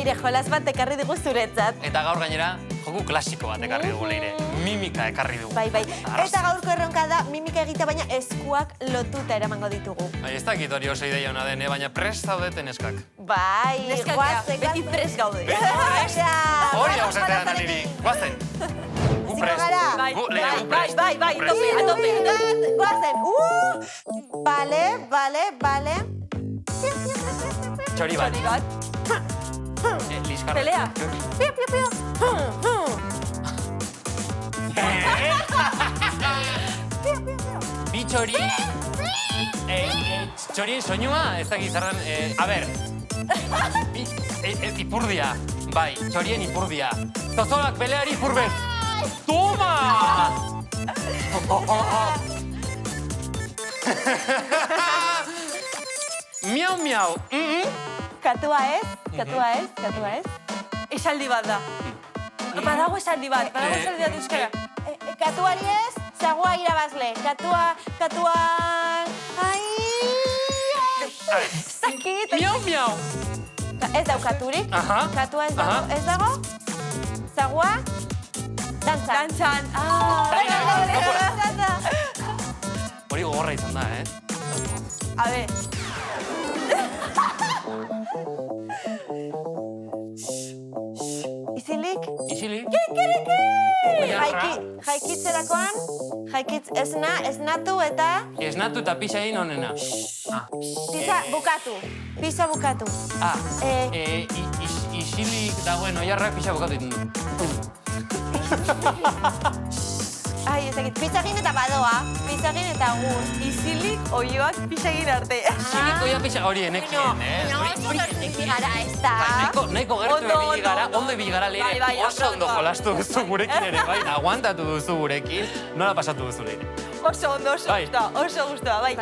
Leire, jolas bat ekarri dugu zuretzat. Eta gaur gainera, joku klasiko bat ekarri dugu, Leire. Mimika ekarri dugu. Bai. Eta gaurko erronka da, mimika egitea, baina eskuak lotuta eramango ditugu. Bai, ez dakit hori oso ideia ona den, baina prest zaudeten eskak. Bai, Neskak, beti prest gaude. Hori hau zetean da niri. Guazen. Gu prest. Bai, Leire, gu prest. Bai, a tope. Guazen. Bale. Txori bat. Txori bat. Liskarra. Pelea. Pio. Bi txori. Txorien soinua, ez dakit zerran. A ber. Ipurdia. Bai, txorien ipurdia. Zozoak peleari ipurbez. Toma! Miau. Katua ez? Esaldi bat da. Badago esaldi bat euskara. Katuari ez, zagua irabazle. Katua... Ai... Zakit. Miau. Ez dau katurik. Katua ez dago. Zagua... Dantzan. Hori gogorra izan da, A ver. Izilik? Isilik? Jaikitzerakoan, esnatu eta... Esnatu eta pixa egin onena. Pisa bukatu. Isilik dagoen oiarrak pixa bukatu ditu du. Ai, ez dakit, pizzagin eta badoa, pizzagin eta gur. Izilik oioak pixagin arte. Isilik oia pixa hori enekien, Gara ez da. Nahiko gertu ebili gara, ondo ebili gara Leire. Oso ondo jolastu duzu gurekin ere, bai, aguantatu duzu gurekin. Nola pasatu duzu Leire? Oso ondo, oso gustoa, bai.